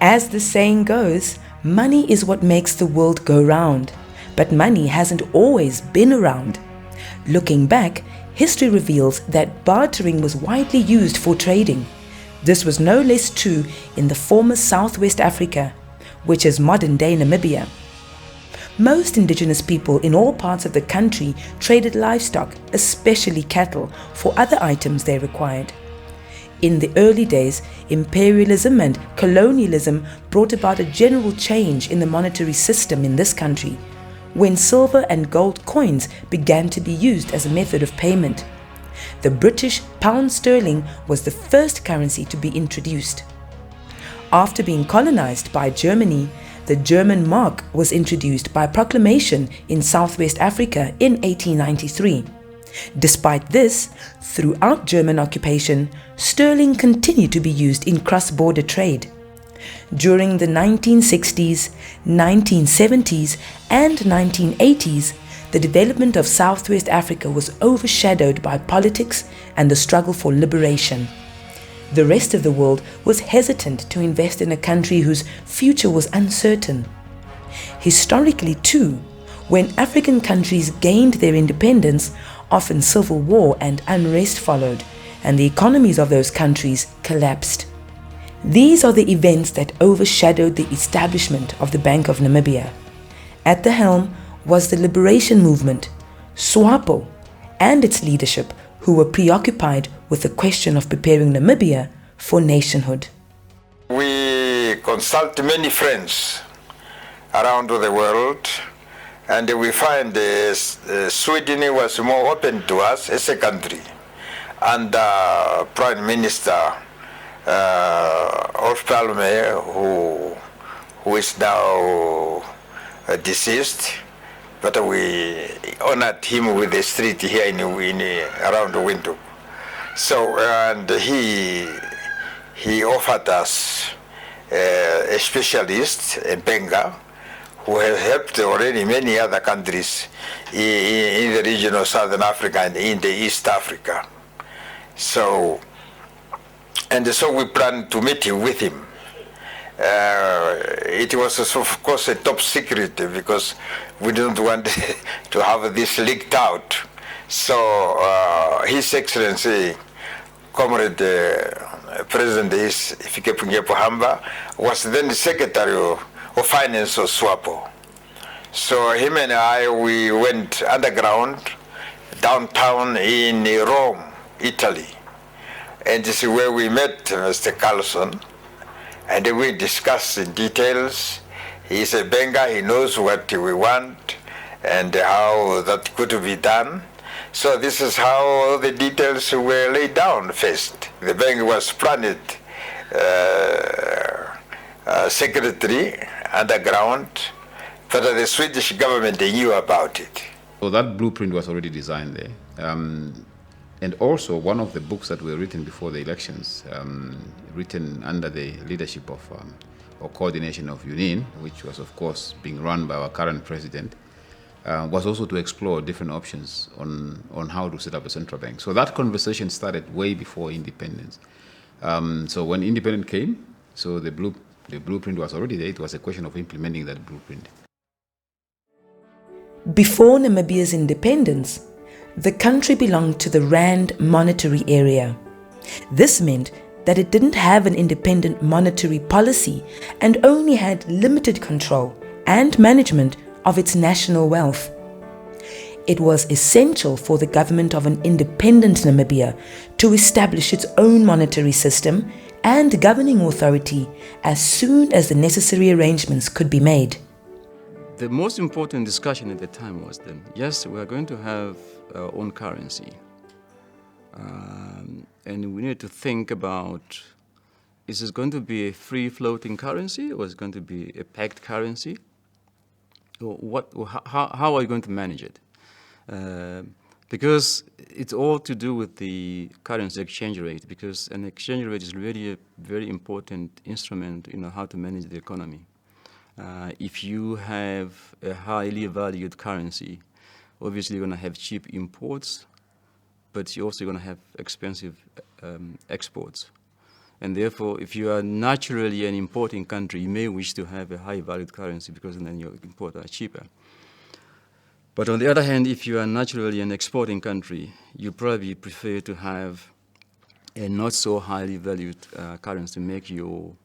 As the saying goes, money is what makes the world go round. But money hasn't always been around. Looking back, history reveals that bartering was widely used for trading. This was no less true in the former Southwest Africa, which is modern-day Namibia. Most indigenous people in all parts of the country traded livestock, especially cattle, for other items they required. In the early days, imperialism and colonialism brought about a general change in the monetary system in this country, when silver and gold coins began to be used as a method of payment. The British pound sterling was the first currency to be introduced. After being colonized by Germany, the German mark was introduced by proclamation in Southwest Africa in 1893. Despite this, throughout German occupation, sterling continued to be used in cross-border trade. During the 1960s, 1970s, and 1980s, the development of Southwest Africa was overshadowed by politics and the struggle for liberation. The rest of the world was hesitant to invest in a country whose future was uncertain. Historically too, when African countries gained their independence, often civil war and unrest followed, and the economies of those countries collapsed. These are the events that overshadowed the establishment of the Bank of Namibia. At the helm was the liberation movement, SWAPO, and its leadership, who were preoccupied with the question of preparing Namibia for nationhood. We consult many friends around the world, and we find Sweden was more open to us as a country. And Prime Minister Olof Palme, who is now deceased, but we honored him with a street here in around the window. So, and he offered us a specialist, a banker, who has helped already many other countries in the region of Southern Africa and in the East Africa. So, and so we planned to meet with him. It was, of course, a top secret because we didn't want to have this leaked out. So His Excellency, Comrade President Hifikepunye Pohamba, was then the Secretary of Finance of SWAPO. So him and I, we went underground, downtown in Rome, Italy. And this is where we met Mr. Carlson. And we discussed in details. He's a banker, he knows what we want and how that could be done. So this is how all the details were laid down first. The bank was planned secretary underground, but the Swedish government, they knew about it. So that blueprint was already designed there. And also, one of the books that were written before the elections, written under the leadership of or coordination of UNIN, which was, of course, being run by our current president, was also to explore different options on how to set up a central bank. So that conversation started way before independence. So when independence came, so the blueprint was already there. It was a question of implementing that blueprint. Before Namibia's independence, the country belonged to the Rand monetary area. This meant that it didn't have an independent monetary policy and only had limited control and management of its national wealth. It was essential for the government of an independent Namibia to establish its own monetary system and governing authority as soon as the necessary arrangements could be made. The most important discussion at the time was that, yes, we are going to have our own currency. And we need to think about, is this going to be a free-floating currency or is it going to be a pegged currency? How are you going to manage it? Because it's all to do with the currency exchange rate, because an exchange rate is really a very important instrument in how to manage the economy. If you have a highly valued currency, obviously you're going to have cheap imports, but you're also going to have expensive exports. And therefore, if you are naturally an importing country, you may wish to have a high-valued currency because then your imports are cheaper. But on the other hand, if you are naturally an exporting country, you probably prefer to have a not so highly valued currency to make your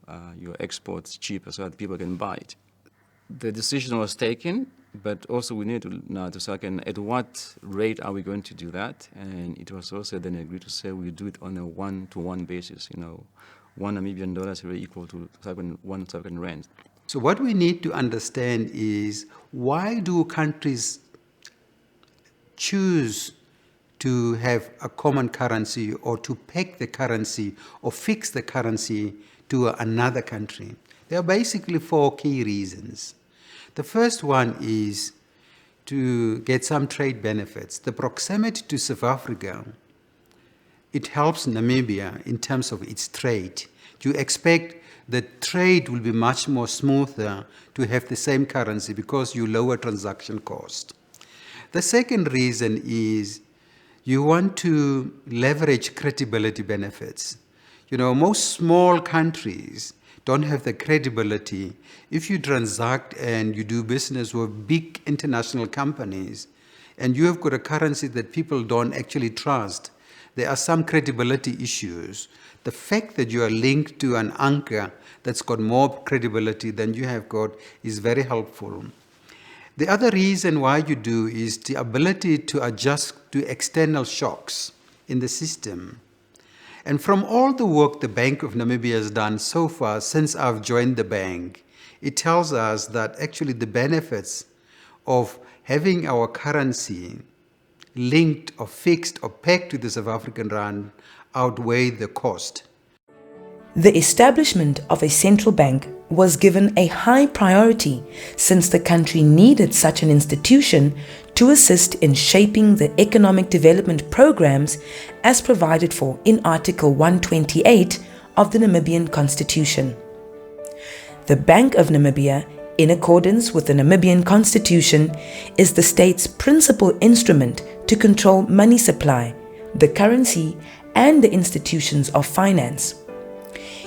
exports cheaper so that people can buy it. The decision was taken, but also we need to now to second at what rate are we going to do that? And it was also then agreed to say we do it on a one-to-one basis. You know, $1 Namibian is very equal to 1 South African rand. So what we need to understand is, why do countries choose to have a common currency or to peg the currency or fix the currency to another country? There are basically 4 key reasons. The first one is to get some trade benefits. The proximity to South Africa, it helps Namibia in terms of its trade. You expect that trade will be much more smoother to have the same currency because you lower transaction cost. The second reason is you want to leverage credibility benefits. You know, most small countries don't have the credibility. If you transact and you do business with big international companies and you have got a currency that people don't actually trust, there are some credibility issues. The fact that you are linked to an anchor that's got more credibility than you have got is very helpful. The other reason why you do is the ability to adjust to external shocks in the system. And from all the work the Bank of Namibia has done so far since I've joined the bank, it tells us that actually the benefits of having our currency linked or fixed or pegged to the South African rand outweigh the cost. The establishment of a central bank was given a high priority since the country needed such an institution to assist in shaping the economic development programs as provided for in Article 128 of the Namibian Constitution. The Bank of Namibia, in accordance with the Namibian Constitution, is the state's principal instrument to control money supply, the currency, and the institutions of finance.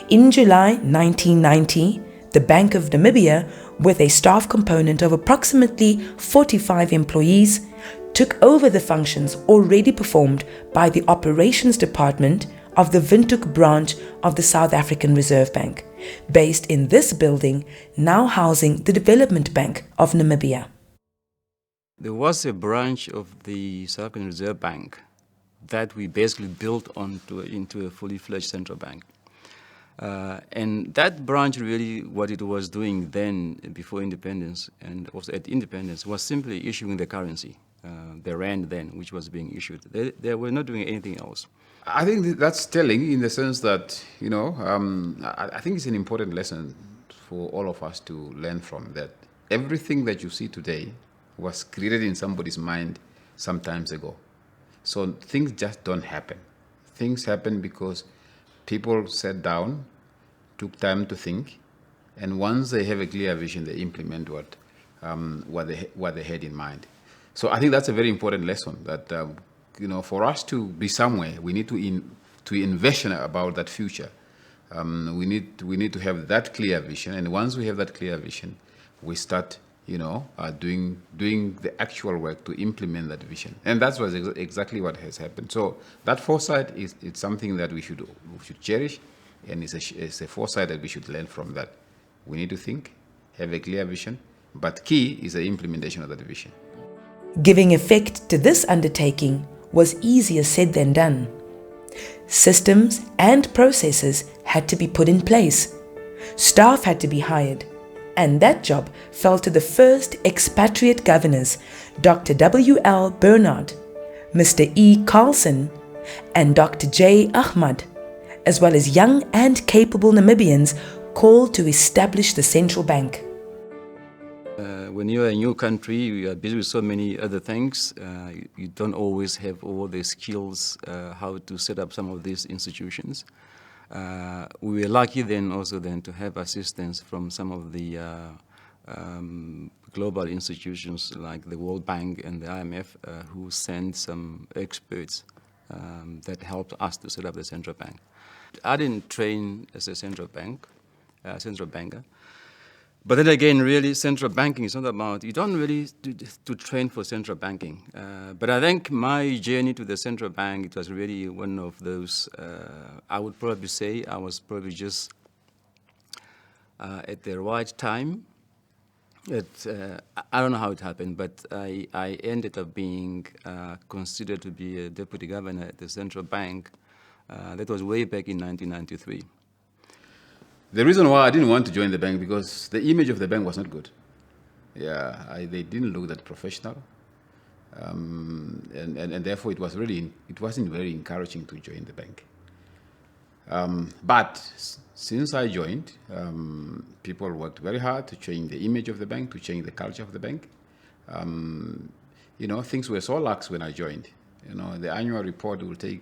In July 1990, the Bank of Namibia, with a staff component of approximately 45 employees, took over the functions already performed by the Operations Department of the Windhoek branch of the South African Reserve Bank, based in this building, now housing the Development Bank of Namibia. There was a branch of the South African Reserve Bank that we basically built into a fully fledged central bank. And that branch really, what it was doing then before independence and also at independence was simply issuing the currency, the rand then, which was being issued. They were not doing anything else. I think that's telling in the sense that, you know, I think it's an important lesson for all of us to learn from, that everything that you see today was created in somebody's mind some times ago. So things just don't happen. Things happen because people sat down, took time to think, and once they have a clear vision, they implement what they had in mind. So I think that's a very important lesson, that you know, for us to be somewhere, we need to envision about that future. We need to have that clear vision, and once we have that clear vision, we start, you know, doing the actual work to implement that vision, and that's exactly what has happened. So that foresight is something that we should cherish, and it's a foresight that we should learn from. That we need to think, have a clear vision, but key is the implementation of that vision. Giving effect to this undertaking was easier said than done. Systems and processes had to be put in place. Staff had to be hired, and that job fell to the first expatriate governors, Dr. W.L. Bernard, Mr. E. Carlson, and Dr. J. Ahmad, as well as young and capable Namibians called to establish the central bank. When you're a new country, you are busy with so many other things. You don't always have all the skills how to set up some of these institutions. We were lucky then also to have assistance from some of the global institutions like the World Bank and the IMF, who sent some experts that helped us to set up the central bank. didn't train as a central banker. But then again, really, central banking is not about, you don't really to train for central banking. But I think my journey to the central bank, it was really one of those, I would probably say I was probably just at the right time. I don't know how it happened, but I ended up being considered to be a deputy governor at the central bank. That was way back in 1993. The reason why I didn't want to join the bank, because the image of the bank was not good. Yeah, they didn't look that professional, and therefore it wasn't very encouraging to join the bank. But since I joined, people worked very hard to change the image of the bank, to change the culture of the bank. Things were so lax when I joined. The annual report will take,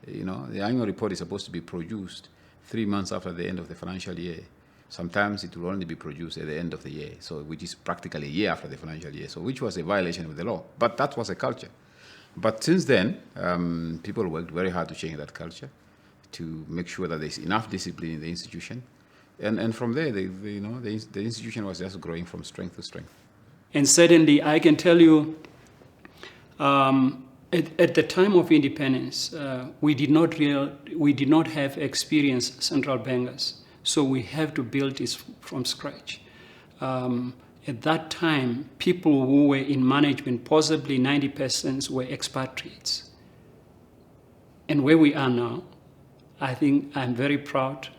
the annual report is supposed to be produced 3 months after the end of the financial year. Sometimes it will only be produced at the end of the year, which is practically a year after the financial year, which was a violation of the law. But that was a culture. But since then, people worked very hard to change that culture, to make sure that there's enough discipline in the institution. And from there, the institution was just growing from strength to strength. And certainly, I can tell you, at the time of independence, we did not have experienced central bankers, so we have to build this from scratch. At that time, people who were in management, possibly 90% were expatriates. And where we are now, I think I'm very proud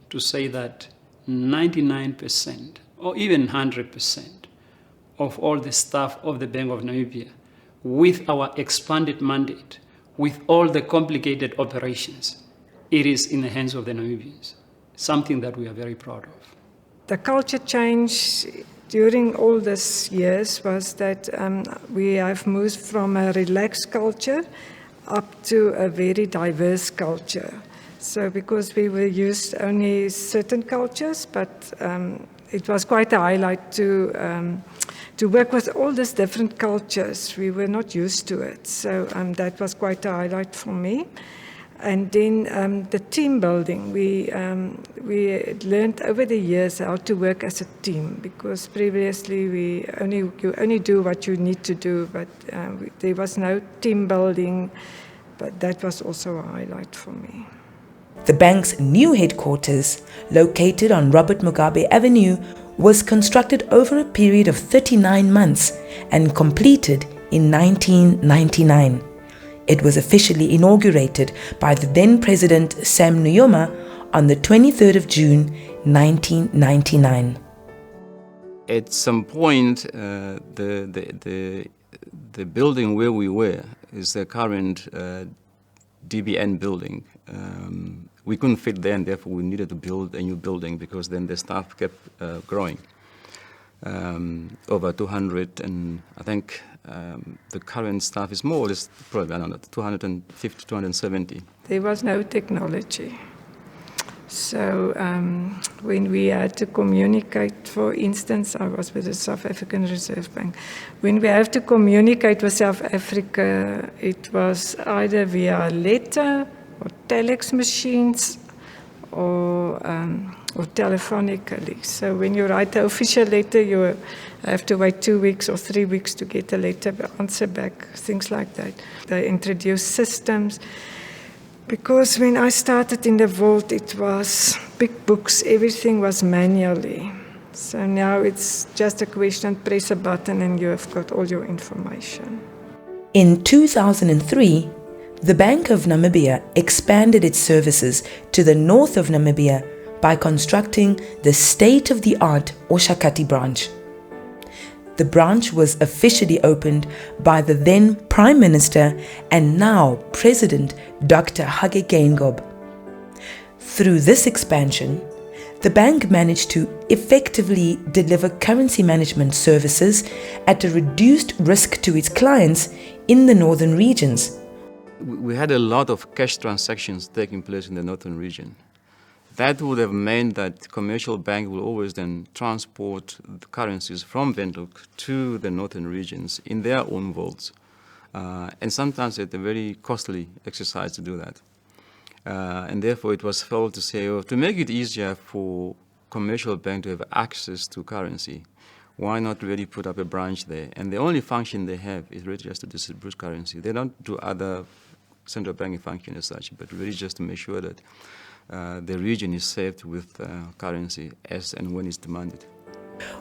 to say that 99% or even 100% of all the staff of the Bank of Namibia, with our expanded mandate, with all the complicated operations, it is in the hands of the Namibians, something that we are very proud of. The culture change during all these years was that we have moved from a relaxed culture up to a very diverse culture. So because we were used only certain cultures, but it was quite a highlight to work with all these different cultures. We were not used to it, so that was quite a highlight for me. And then the team building, we learned over the years how to work as a team, because previously you only do what you need to do, but there was no team building, but that was also a highlight for me. The bank's new headquarters, located on Robert Mugabe Avenue, was constructed over a period of 39 months and completed in 1999. It was officially inaugurated by the then President Sam Nujoma on the 23rd of June 1999. At some point, the building where we were is the current DBN building. We couldn't fit there, and therefore we needed to build a new building, because then the staff kept growing. Over 200, and I think the current staff is more or less probably, I don't know, 250, 270. There was no technology. So when we had to communicate, for instance, I was with the South African Reserve Bank. When we have to communicate with South Africa, it was either via letter or telex machines or telephonically. So when you write the official letter, you have to wait 2 weeks or 3 weeks to get a letter answer back, things like that. They introduced systems. Because when I started in the vault, it was big books, everything was manually. So now it's just a question, press a button and you have got all your information. In 2003, the Bank of Namibia expanded its services to the north of Namibia by constructing the state-of-the-art Oshakati branch. The branch was officially opened by the then Prime Minister and now President Dr. Hage Geingob. Through this expansion, the bank managed to effectively deliver currency management services at a reduced risk to its clients in the northern regions. We had a lot of cash transactions taking place in the northern region. That would have meant that commercial bank will always then transport the currencies from Windhoek to the northern regions in their own vaults. And sometimes it's a very costly exercise to do that. And therefore it was felt to say, to make it easier for commercial bank to have access to currency, why not really put up a branch there? And the only function they have is really just to distribute currency. They don't do other central banking function as such, but really just to make sure that the region is saved with currency as and when it's demanded.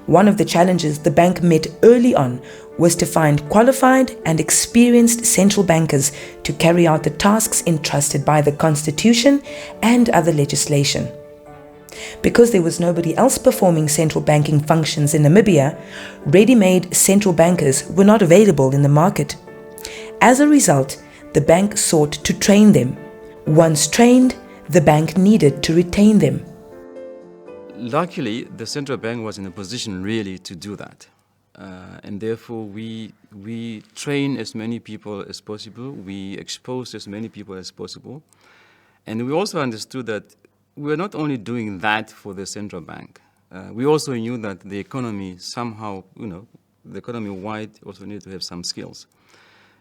One of the challenges the bank met early on was to find qualified and experienced central bankers to carry out the tasks entrusted by the Constitution and other legislation. Because there was nobody else performing central banking functions in Namibia, ready-made central bankers were not available in the market. As a result, the bank sought to train them. Once trained, the bank needed to retain them. Luckily, the central bank was in a position really to do that. And therefore, we train as many people as possible. We expose as many people as possible. And we also understood that we're not only doing that for the central bank. We also knew that the economy somehow, the economy-wide also needed to have some skills.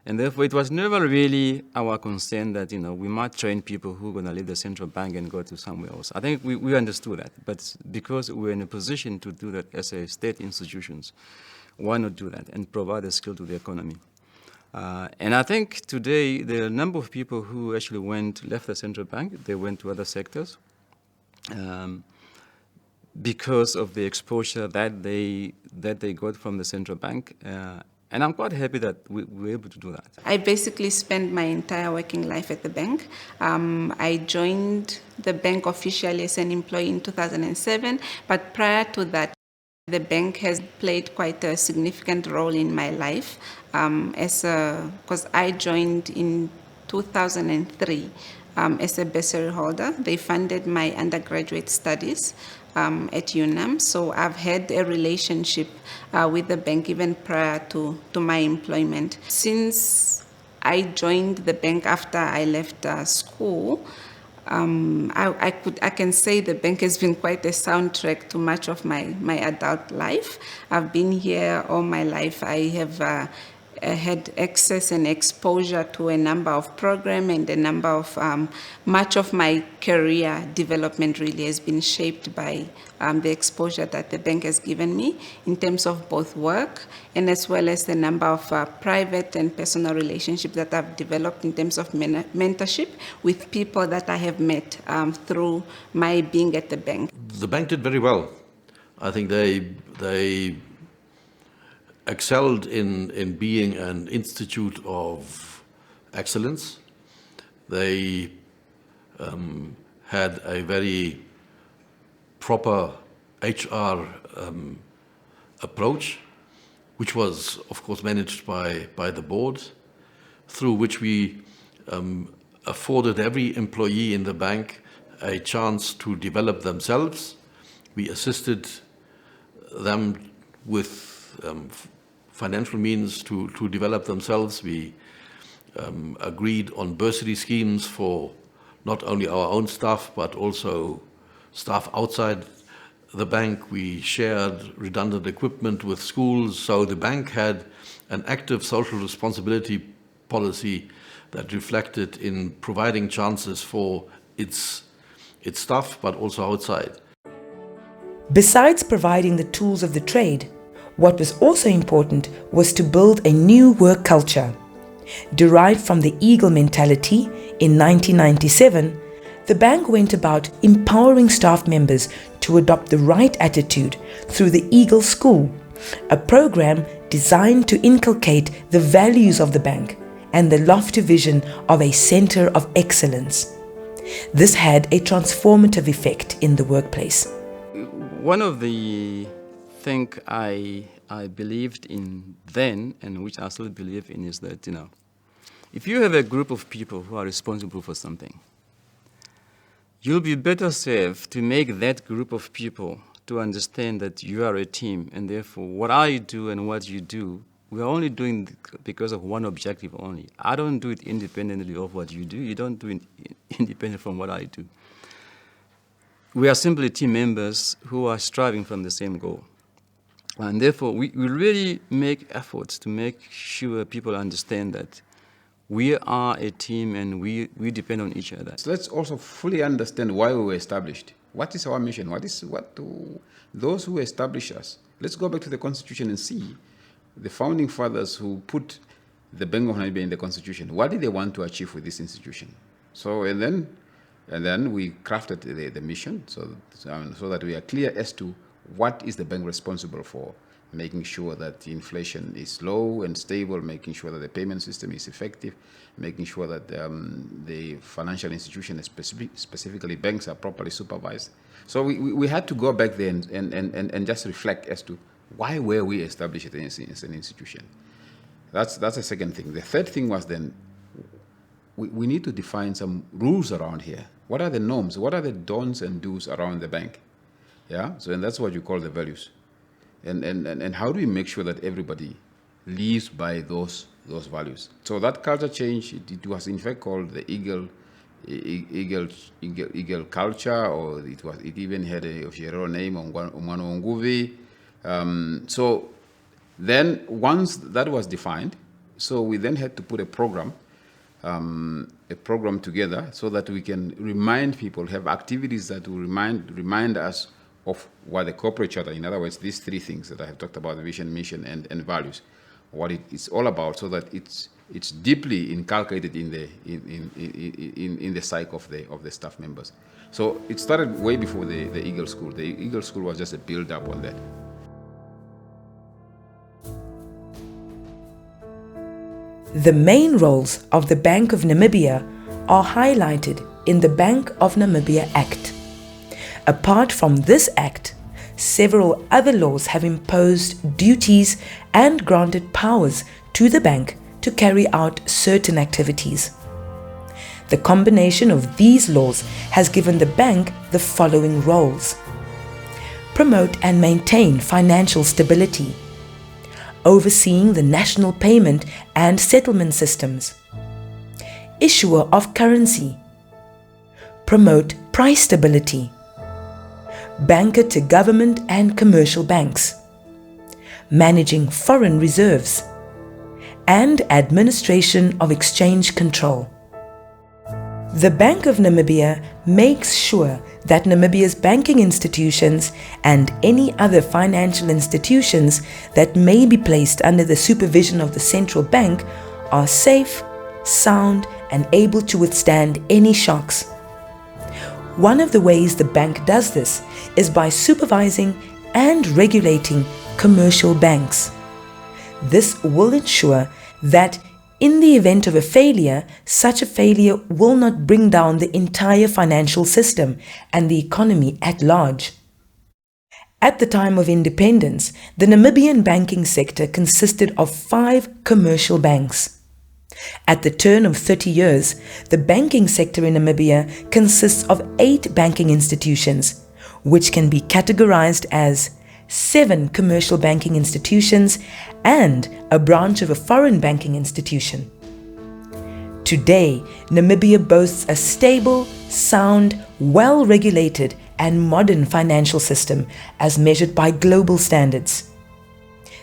And therefore, it was never really our concern that, we might train people who are going to leave the central bank and go to somewhere else. I think we understood that. But because we're in a position to do that as a state institutions, why not do that and provide a skill to the economy? And I think today, there are a number of people who actually left the central bank. They went to other sectors because of the exposure that they got from the central bank. And I'm quite happy that we were able to do that. I basically spent my entire working life at the bank. I joined the bank officially as an employee in 2007, but prior to that, the bank has played quite a significant role in my life because I joined in 2003 as a bursary holder. They funded my undergraduate studies at UNAM, so I've had a relationship with the bank even prior to my employment. Since I joined the bank after I left school, I can say the bank has been quite a soundtrack to much of my adult life. I've been here all my life. I have had access and exposure to a number of programs, and a number of much of my career development really has been shaped by the exposure that the bank has given me in terms of both work and as well as the number of private and personal relationships that I've developed in terms of mentorship with people that I have met through my being at the bank. The bank did very well. I think they excelled in being an institute of excellence. They had a very proper HR approach, which was, of course, managed by the board, through which we afforded every employee in the bank a chance to develop themselves. We assisted them with financial means to develop themselves. We agreed on bursary schemes for not only our own staff, but also staff outside the bank. We shared redundant equipment with schools. So the bank had an active social responsibility policy that reflected in providing chances for its staff, but also outside. Besides providing the tools of the trade, what was also important was to build a new work culture. Derived from the Eagle mentality, in 1997, the bank went about empowering staff members to adopt the right attitude through the Eagle School, a program designed to inculcate the values of the bank and the lofty vision of a center of excellence. This had a transformative effect in the workplace. One of the things I believed in then, and which I still believe in, is that, if you have a group of people who are responsible for something, you'll be better served to make that group of people to understand that you are a team, and therefore what I do and what you do, we are only doing because of one objective only. I don't do it independently of what you do. You don't do it independent from what I do. We are simply team members who are striving from the same goal. And therefore, we really make efforts to make sure people understand that we are a team and we depend on each other. So let's also fully understand why we were established. What is our mission? Those who establish us? Let's go back to the Constitution and see the founding fathers who put the Bank of Namibia in the Constitution. What did they want to achieve with this institution? So, and then we crafted the mission so that we are clear as to what is the bank responsible for, making sure that inflation is low and stable, making sure that the payment system is effective, making sure that the financial institutions, specifically banks, are properly supervised. So we had to go back there and just reflect as to why were we established as an institution. That's the second thing. The third thing was then we need to define some rules around here. What are the norms? What are the don'ts and do's around the bank? Yeah. So and that's what you call the values. And how do we make sure that everybody lives by those values? So that culture change, it was in fact called the eagle culture, or it even had a official name, Umwano Nguvi. So then once that was defined, so we then had to put a program together so that we can remind people, have activities that will remind us of what the corporate charter, in other words, these three things that I have talked about, vision, mission, and values, what it's all about, so that it's deeply inculcated in the psyche of the staff members. So it started way before the Eagle School. The Eagle School was just a build-up on that. The main roles of the Bank of Namibia are highlighted in the Bank of Namibia Act. Apart from this act, several other laws have imposed duties and granted powers to the bank to carry out certain activities. The combination of these laws has given the bank the following roles: promote and maintain financial stability, overseeing the national payment and settlement systems, issuer of currency, promote price stability, banker to government and commercial banks, managing foreign reserves, and administration of exchange control. The Bank of Namibia makes sure that Namibia's banking institutions and any other financial institutions that may be placed under the supervision of the central bank are safe, sound, and able to withstand any shocks. One of the ways the bank does this is by supervising and regulating commercial banks. This will ensure that in the event of a failure, such a failure will not bring down the entire financial system and the economy at large. At the time of independence, the Namibian banking sector consisted of 5 commercial banks. At the turn of 30 years, the banking sector in Namibia consists of 8 banking institutions, which can be categorized as 7 commercial banking institutions and a branch of a foreign banking institution. Today, Namibia boasts a stable, sound, well-regulated and modern financial system as measured by global standards.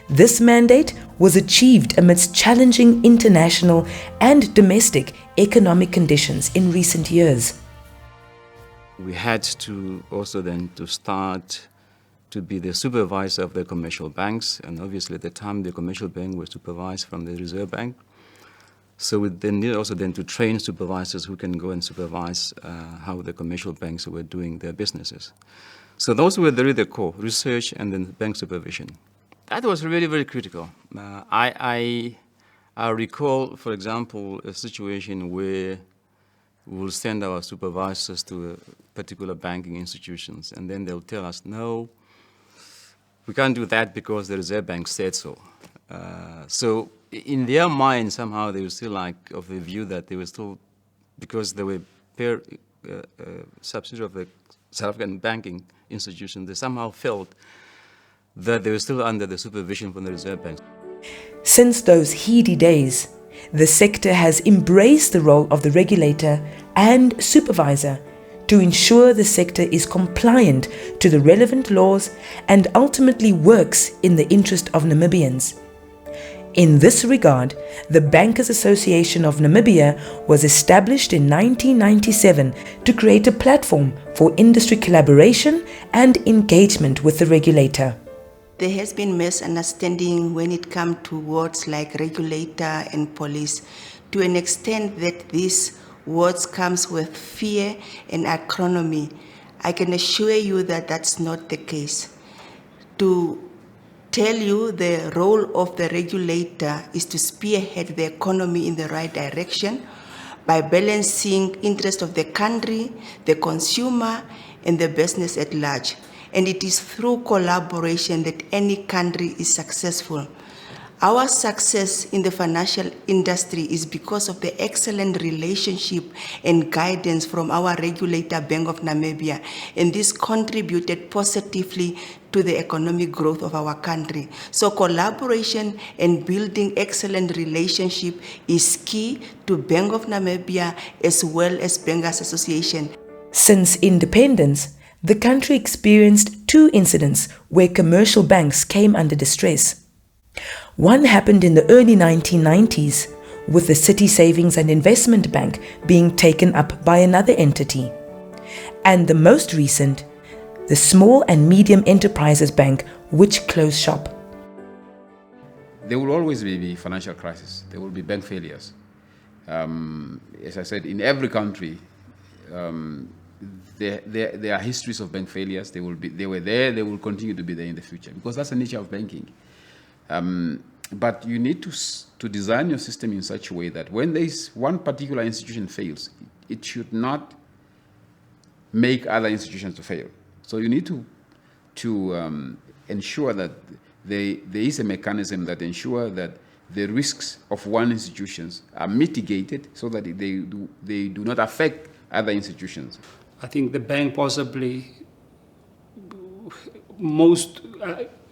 This mandate was achieved amidst challenging international and domestic economic conditions in recent years. We had to also then to start to be the supervisor of the commercial banks, and obviously at the time the commercial bank was supervised from the Reserve Bank. So we then needed also then to train supervisors who can go and supervise how the commercial banks were doing their businesses. So those were really the core, research and then bank supervision. That was really very critical. I recall, for example, a situation where we will send our supervisors to particular banking institutions, and then they'll tell us, no, we can't do that because the Reserve Bank said so. So in their mind, somehow they were still like of the view that they were still, because they were subsidiary of the South African banking institution, they somehow felt that they were still under the supervision from the Reserve Bank. Since those heady days, the sector has embraced the role of the regulator and supervisor to ensure the sector is compliant to the relevant laws and ultimately works in the interest of Namibians. In this regard, the Bankers Association of Namibia was established in 1997 to create a platform for industry collaboration and engagement with the regulator. There has been misunderstanding when it comes to words like regulator and police, to an extent that these words comes with fear and acronomy. I can assure you that that's not the case. To tell you the role of the regulator is to spearhead the economy in the right direction by balancing interest of the country, the consumer, and the business at large. And it is through collaboration that any country is successful. Our success in the financial industry is because of the excellent relationship and guidance from our regulator, Bank of Namibia, and this contributed positively to the economic growth of our country. So collaboration and building excellent relationship is key to Bank of Namibia as well as Bankers Association. Since independence, the country experienced 2 incidents where commercial banks came under distress. One happened in the early 1990s, with the City Savings and Investment Bank being taken up by another entity. And the most recent, the Small and Medium Enterprises Bank, which closed shop. There will always be financial crisis. There will be bank failures. As I said, in every country, there are histories of bank failures. They were there. They will continue to be there in the future because that's the nature of banking. But you need to design your system in such a way that when there is one particular institution fails, it should not make other institutions to fail. So you need to ensure that there is a mechanism that ensures that the risks of one institution are mitigated so that they do not affect other institutions. I think the bank possibly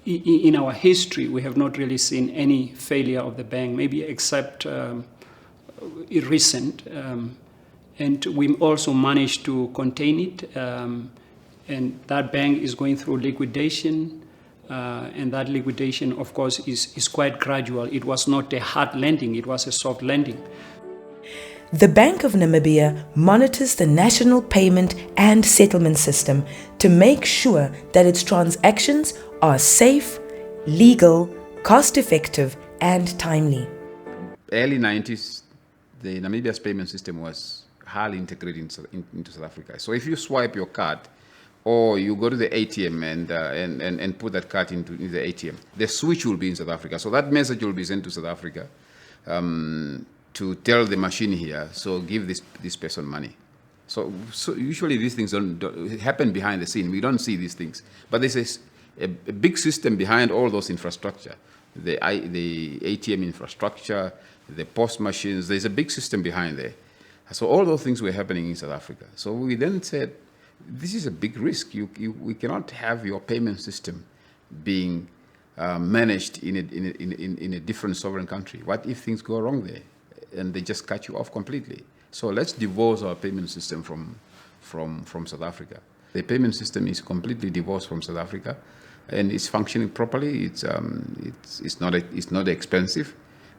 in our history, we have not really seen any failure of the bank, maybe except recent. And we also managed to contain it. And that bank is going through liquidation. And that liquidation, of course, is quite gradual. It was not a hard landing, it was a soft landing. The Bank of Namibia monitors the national payment and settlement system to make sure that its transactions are safe, legal, cost-effective, and timely. Early 90s, the Namibia's payment system was highly integrated into South Africa. So if you swipe your card, or you go to the ATM and put that card into the ATM, the switch will be in South Africa. So that message will be sent to South Africa to tell the machine here, so give this person money. So usually these things don't happen behind the scene. We don't see these things. But there's a big system behind all those infrastructure. The ATM infrastructure, the post machines, there's a big system behind there. So all those things were happening in South Africa. So we then said, this is a big risk. We cannot have your payment system being managed in a different sovereign country. What if things go wrong there and they just cut you off completely? So let's divorce our payment system from South Africa. The payment system is completely divorced from South Africa, and it's functioning properly. It's not expensive,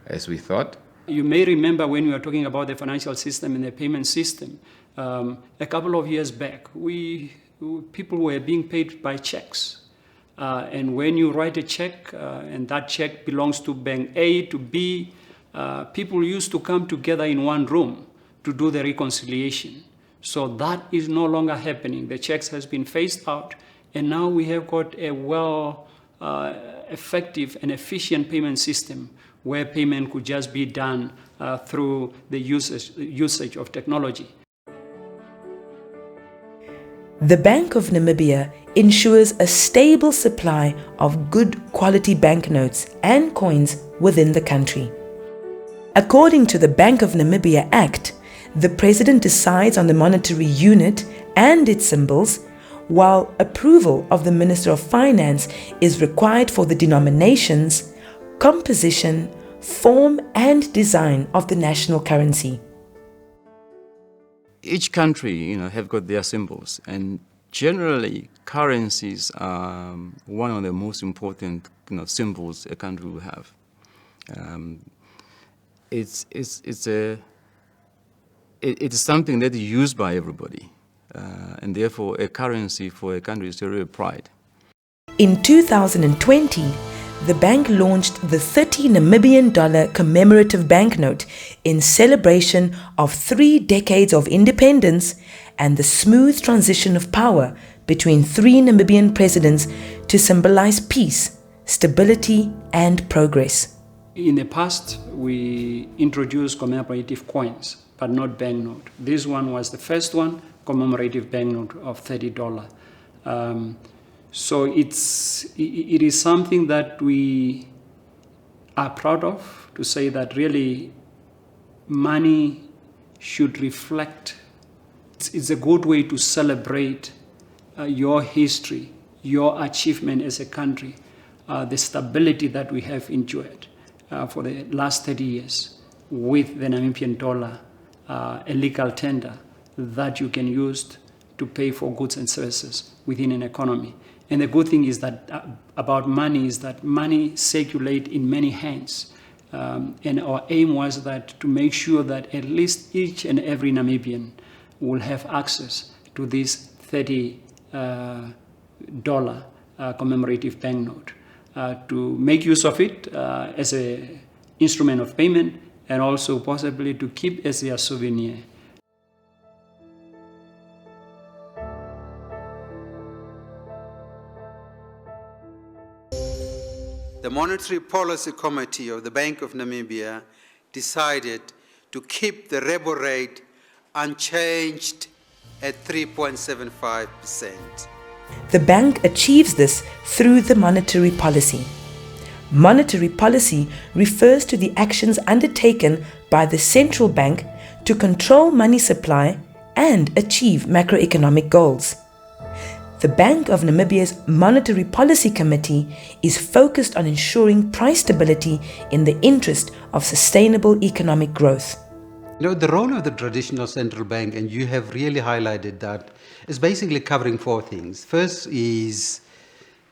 as we thought. You may remember when we were talking about the financial system and the payment system, a couple of years back, people were being paid by checks. And when you write a check, and that check belongs to Bank A to B, people used to come together in one room to do the reconciliation. So that is no longer happening. The checks has been phased out, and now we have got a effective and efficient payment system where payment could just be done through the usage of technology. The Bank of Namibia ensures a stable supply of good quality banknotes and coins within the country. According to the Bank of Namibia Act, the President decides on the monetary unit and its symbols, while approval of the Minister of Finance is required for the denominations, composition, form and design of the national currency. Each country, have got their symbols, and generally currencies are one of the most important, symbols a country will have. It's something that is used by everybody, and therefore a currency for a country is a real pride. In 2020, the bank launched the $30 Namibian commemorative banknote in celebration of 3 decades of independence and the smooth transition of power between 3 Namibian presidents to symbolize peace, stability, and progress. In the past, we introduced commemorative coins, but not banknote. This one was the first one, commemorative banknote of $30. So it is something that we are proud of, to say that really money should reflect. It's a good way to celebrate your history, your achievement as a country, the stability that we have enjoyed for the last 30 years with the Namibian dollar, a legal tender that you can use to pay for goods and services within an economy. And the good thing is that about money is that money circulates in many hands. And our aim was that to make sure that at least each and every Namibian will have access to this $30 commemorative banknote, to make use of it as an instrument of payment and also possibly to keep as a souvenir. The Monetary Policy Committee of the Bank of Namibia decided to keep the repo rate unchanged at 3.75%. The bank achieves this through the monetary policy. Monetary policy refers to the actions undertaken by the central bank to control money supply and achieve macroeconomic goals. The Bank of Namibia's Monetary Policy Committee is focused on ensuring price stability in the interest of sustainable economic growth. You know, the role of the traditional central bank, and you have really highlighted that, is basically covering 4 things. First is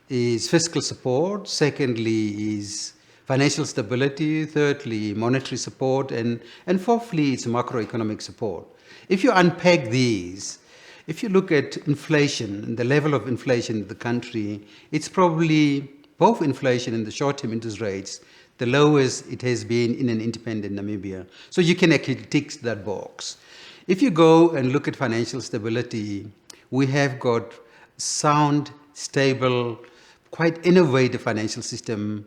fiscal support. Secondly is financial stability. Thirdly, monetary support. And fourthly, it's macroeconomic support. If you unpack these, if you look at inflation, the level of inflation in the country, it's probably both inflation and the short-term interest rates, the lowest it has been in an independent Namibia. So you can actually tick that box. If you go and look at financial stability, we have got sound, stable, quite innovative financial system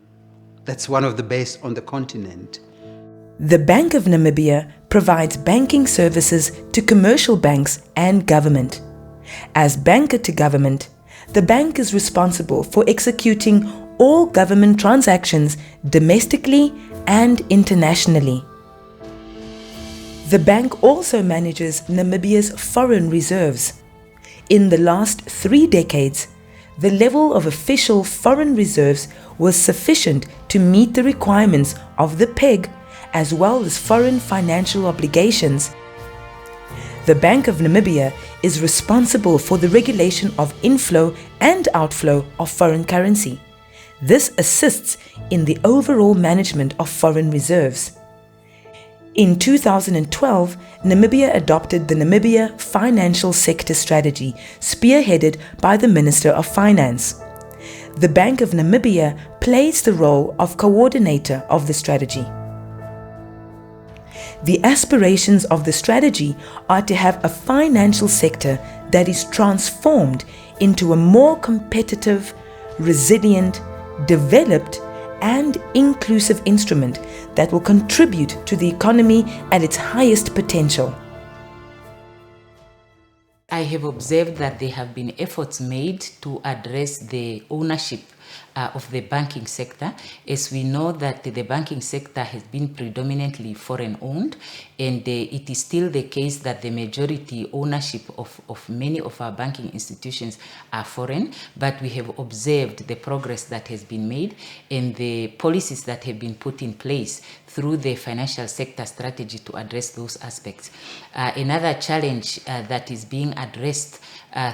that's one of the best on the continent. The Bank of Namibia provides banking services to commercial banks and government. As banker to government, the bank is responsible for executing all government transactions domestically and internationally. The bank also manages Namibia's foreign reserves. In the last 3 decades, the level of official foreign reserves was sufficient to meet the requirements of the PEG as well as foreign financial obligations. The Bank of Namibia is responsible for the regulation of inflow and outflow of foreign currency. This assists in the overall management of foreign reserves. In 2012, Namibia adopted the Namibia Financial Sector Strategy, spearheaded by the Minister of Finance. The Bank of Namibia plays the role of coordinator of the strategy. The aspirations of the strategy are to have a financial sector that is transformed into a more competitive, resilient, developed, and inclusive instrument that will contribute to the economy at its highest potential. I have observed that there have been efforts made to address the ownership of the banking sector, as we know that the banking sector has been predominantly foreign owned, and it is still the case that the majority ownership of many of our banking institutions are foreign, but we have observed the progress that has been made and the policies that have been put in place through the financial sector strategy to address those aspects. Another challenge that is being addressed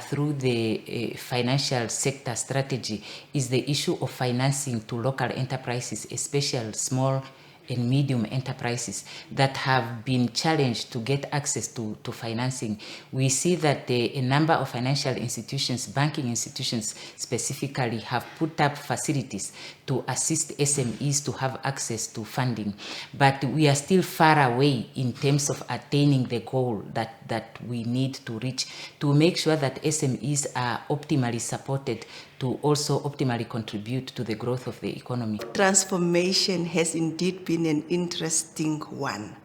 through the financial sector strategy is the the issue of financing to local enterprises, especially small and medium enterprises that have been challenged to get access to financing. We see that a number of financial institutions, banking institutions specifically, have put up facilities to assist SMEs to have access to funding. But we are still far away in terms of attaining the goal that we need to reach to make sure that SMEs are optimally supported to also optimally contribute to the growth of the economy. Transformation has indeed been an interesting one.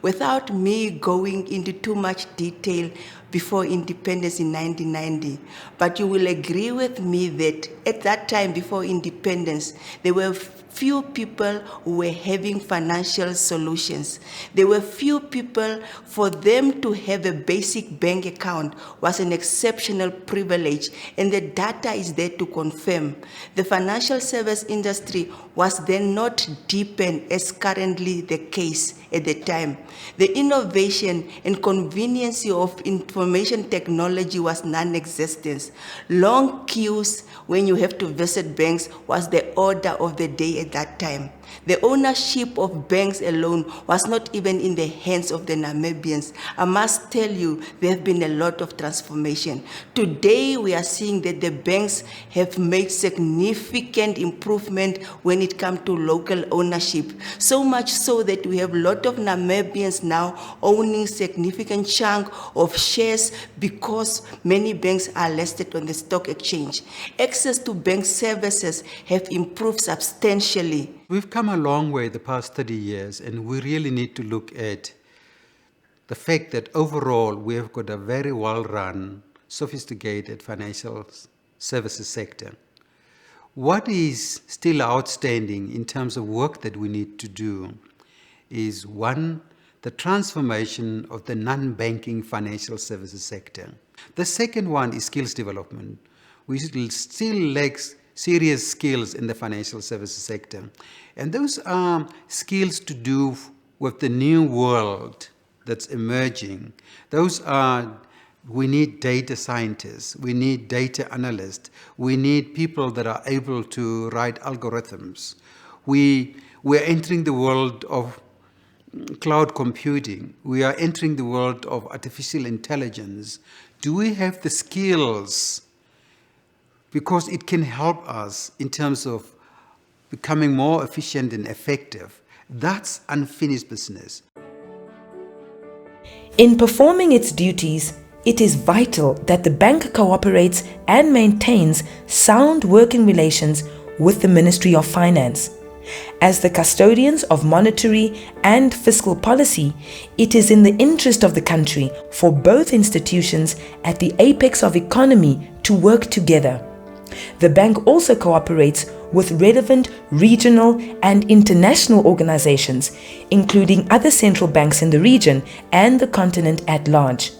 Without me going into too much detail before independence in 1990, but you will agree with me that at that time before independence, there were few people who were having financial solutions. There were few people, for them to have a basic bank account was an exceptional privilege, and the data is there to confirm. The financial service industry was then not deepened as currently the case at the time. The innovation and convenience of information technology was non-existent. Long queues when you have to visit banks was the order of the day at that time. The ownership of banks alone was not even in the hands of the Namibians. I must tell you, there have been a lot of transformation. Today, we are seeing that the banks have made significant improvement when it comes to local ownership. So much so that we have a lot of Namibians now owning significant chunk of shares because many banks are listed on the stock exchange. Access to bank services have improved substantially. We've come a long way the past 30 years, and we really need to look at the fact that overall we have got a very well-run, sophisticated financial services sector. What is still outstanding in terms of work that we need to do is, one, the transformation of the non-banking financial services sector. The second one is skills development. We still lack serious skills in the financial services sector. And those are skills to do with the new world that's emerging. Those are, we need data scientists, we need data analysts, we need people that are able to write algorithms. We're entering the world of cloud computing. We are entering the world of artificial intelligence. Do we have the skills? Because it can help us in terms of becoming more efficient and effective. That's unfinished business. In performing its duties, it is vital that the bank cooperates and maintains sound working relations with the Ministry of Finance. As the custodians of monetary and fiscal policy, it is in the interest of the country for both institutions at the apex of economy to work together. The bank also cooperates with relevant regional and international organizations, including other central banks in the region and the continent at large.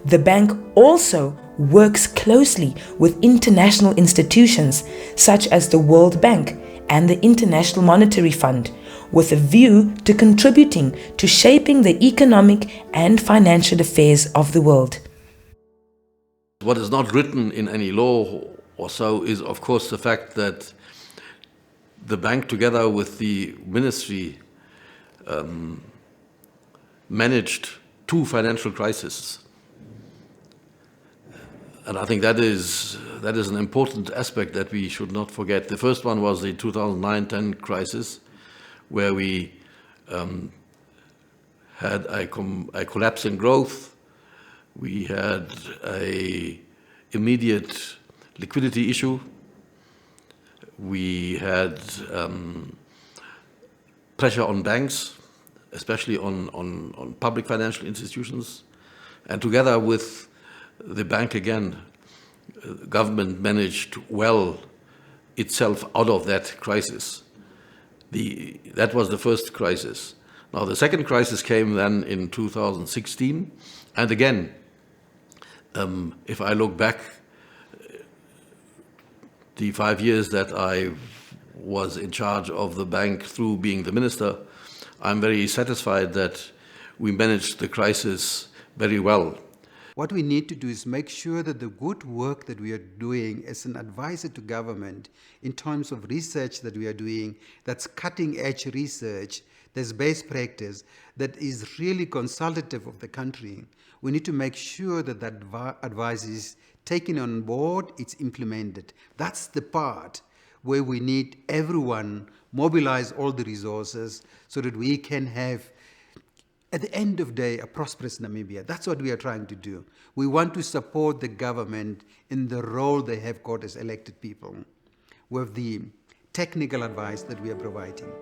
The bank also works closely with international institutions such as the World Bank and the International Monetary Fund, with a view to contributing to shaping the economic and financial affairs of the world. What is not written in any law or so is, of course, the fact that the bank, together with the ministry, managed two financial crises. And I think that is an important aspect that we should not forget. The first one was the 2009-10 crisis, where we had a collapse in growth. We had an immediate liquidity issue. We had pressure on banks, especially on public financial institutions. And together with the bank again, government managed well itself out of that crisis. That was the first crisis. Now the second crisis came then in 2016, and again, if I look back the 5 years that I was in charge of the bank through being the minister, I'm very satisfied that we managed the crisis very well. What we need to do is make sure that the good work that we are doing as an advisor to government in terms of research that we are doing, that's cutting edge research, there's best practice, that is really consultative of the country. We need to make sure that that advice is taken on board, it's implemented. That's the part where we need everyone mobilize all the resources so that we can have, at the end of the day, a prosperous Namibia. That's what we are trying to do. We want to support the government in the role they have got as elected people with the technical advice that we are providing.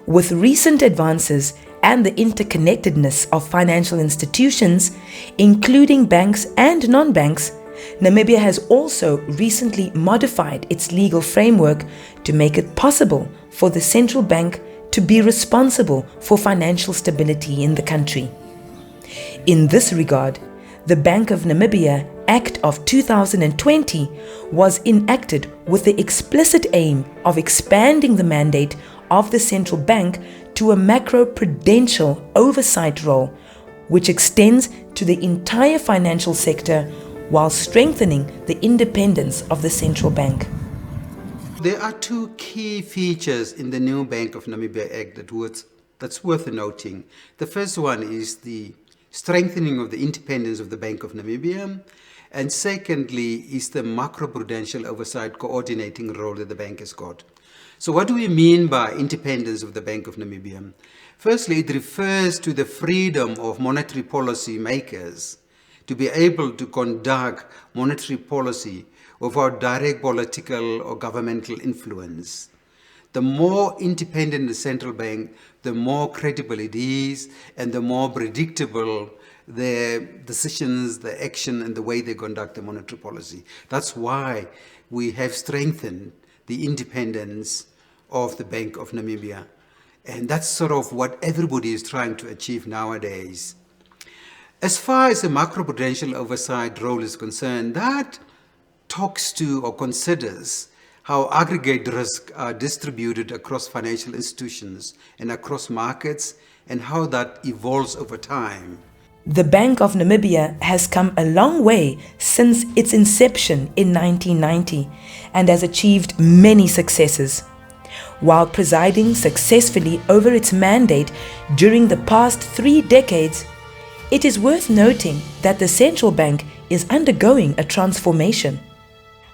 With recent advances and the interconnectedness of financial institutions, including banks and non-banks, Namibia has also recently modified its legal framework to make it possible for the central bank to be responsible for financial stability in the country. In this regard, the Bank of Namibia Act of 2020 was enacted with the explicit aim of expanding the mandate of the central bank to a macro-prudential oversight role, which extends to the entire financial sector while strengthening the independence of the central bank. There are two key features in the new Bank of Namibia Act that's worth noting. The first one is the strengthening of the independence of the Bank of Namibia, and secondly is the macroprudential oversight coordinating role that the bank has got. So what do we mean by independence of the Bank of Namibia? Firstly, it refers to the freedom of monetary policy makers to be able to conduct monetary policy without direct political or governmental influence. The more independent the central bank, the more credible it is and the more predictable their decisions, their action and the way they conduct the monetary policy. That's why we have strengthened the independence of the Bank of Namibia. And that's sort of what everybody is trying to achieve nowadays. As far as the macroprudential oversight role is concerned, that talks to or considers how aggregate risks are distributed across financial institutions and across markets and how that evolves over time. The Bank of Namibia has come a long way since its inception in 1990 and has achieved many successes. While presiding successfully over its mandate during the past 3 decades, it is worth noting that the central bank is undergoing a transformation.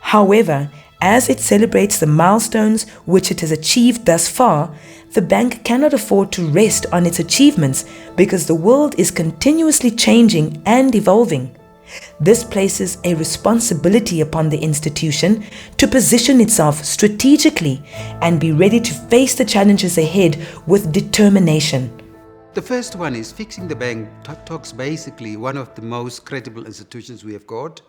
However, as it celebrates the milestones which it has achieved thus far, the bank cannot afford to rest on its achievements because the world is continuously changing and evolving. This places a responsibility upon the institution to position itself strategically and be ready to face the challenges ahead with determination. The first one is fixing the bank. Talks basically one of the most credible institutions we have got.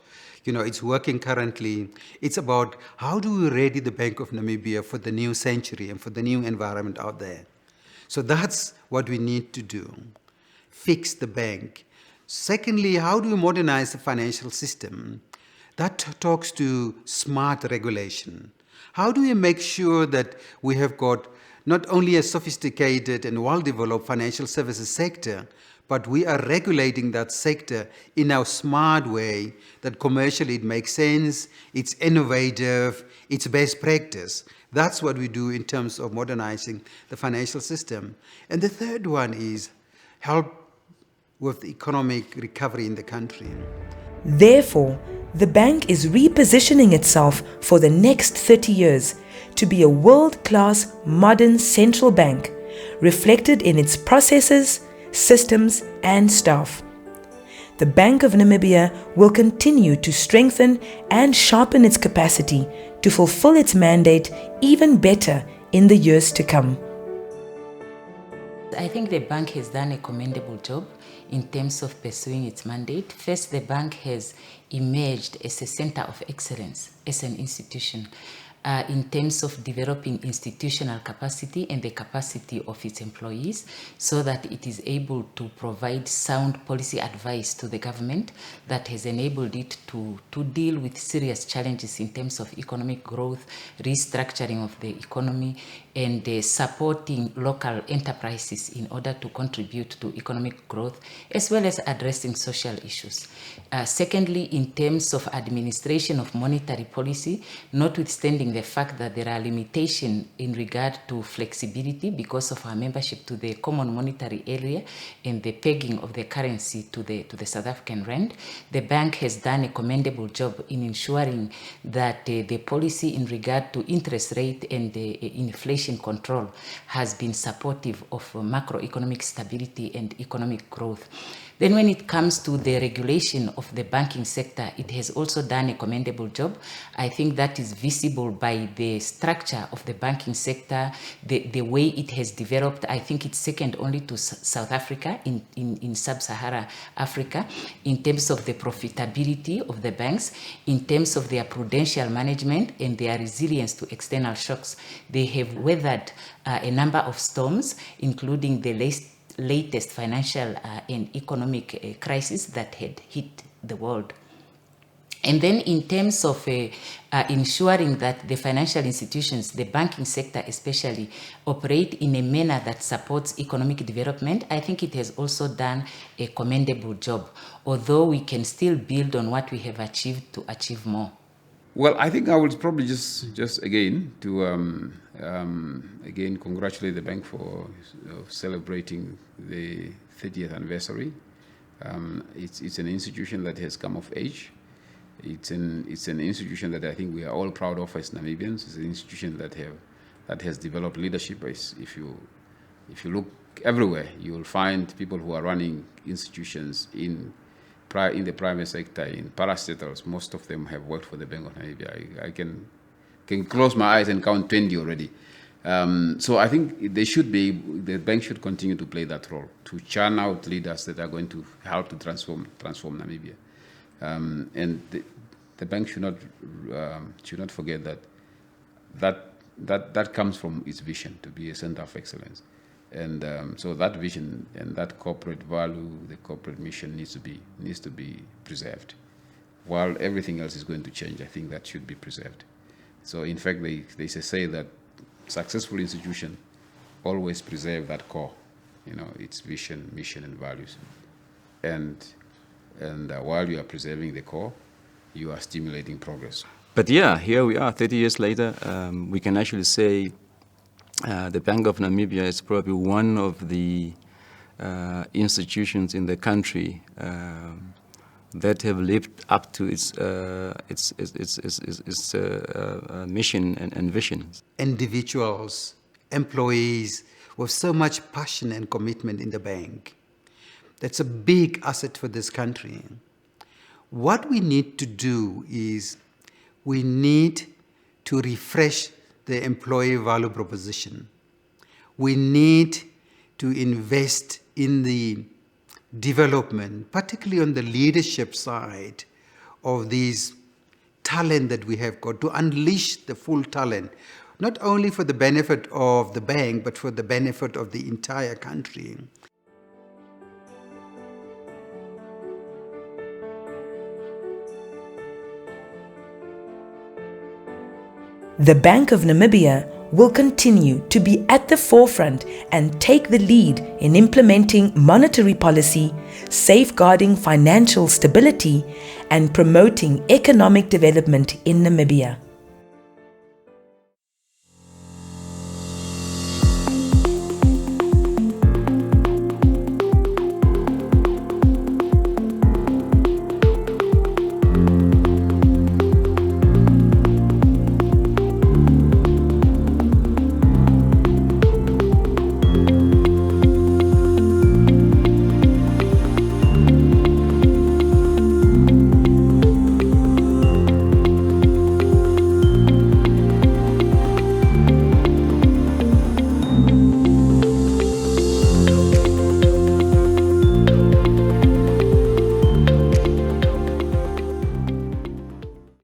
It's working currently. It's about how do we ready the Bank of Namibia for the new century and for the new environment out there. So that's what we need to do. Fix the bank. Secondly, how do we modernize the financial system? That talks to smart regulation. How do we make sure that we have got not only a sophisticated and well-developed financial services sector, but we are regulating that sector in a smart way that commercially it makes sense, it's innovative, it's best practice. That's what we do in terms of modernizing the financial system. And the third one is help with the economic recovery in the country. Therefore, the bank is repositioning itself for the next 30 years to be a world-class modern central bank, reflected in its processes, systems and staff. The Bank of Namibia will continue to strengthen and sharpen its capacity to fulfill its mandate even better in the years to come. I think the bank has done a commendable job in terms of pursuing its mandate. First, the bank has emerged as a center of excellence, as an institution. in terms of developing institutional capacity and the capacity of its employees so that it is able to provide sound policy advice to the government that has enabled it to deal with serious challenges in terms of economic growth, restructuring of the economy, and supporting local enterprises in order to contribute to economic growth, as well as addressing social issues. Secondly, in terms of administration of monetary policy, notwithstanding the fact that there are limitations in regard to flexibility because of our membership to the Common Monetary Area and the pegging of the currency to the South African rand, the bank has done a commendable job in ensuring that the policy in regard to interest rate and inflation control has been supportive of macroeconomic stability and economic growth. Then when it comes to the regulation of the banking sector, it has also done a commendable job. I think that is visible by the structure of the banking sector, the way it has developed. I think it's second only to South Africa in sub-Saharan Africa in terms of the profitability of the banks, in terms of their prudential management and their resilience to external shocks. They have weathered a number of storms, including the latest financial and economic crisis that had hit the world. And then in terms of ensuring that the financial institutions, the banking sector especially, operate in a manner that supports economic development, I think it has also done a commendable job, although we can still build on what we have achieved to achieve more. Well, I think I would probably just again to again congratulate the bank for celebrating the 30th anniversary. It's an institution that has come of age. It's an institution that I think we are all proud of as Namibians. It's an institution that has developed leadership. If you look everywhere, you will find people who are running institutions in the private sector, in parastatals. Most of them have worked for the Bank of Namibia. I can close my eyes and count 20 already. So I think the bank should continue to play that role, to churn out leaders that are going to help to transform Namibia. And the bank should not forget that comes from its vision to be a center of excellence. And so that vision and that corporate value, the corporate mission needs to be preserved. While everything else is going to change, I think that should be preserved. So in fact, they say that successful institutions always preserve that core, its vision, mission, and values. And while you are preserving the core, you are stimulating progress. But yeah, here we are 30 years later. We can actually say the Bank of Namibia is probably one of the institutions in the country that have lived up to its mission and visions. Individuals, employees with so much passion and commitment in the bank. That's a big asset for this country. What we need to do is we need to refresh the employee value proposition. We need to invest in the development, particularly on the leadership side of these talent that we have got, to unleash the full talent, not only for the benefit of the bank, but for the benefit of the entire country. The Bank of Namibia will continue to be at the forefront and take the lead in implementing monetary policy, safeguarding financial stability, and promoting economic development in Namibia.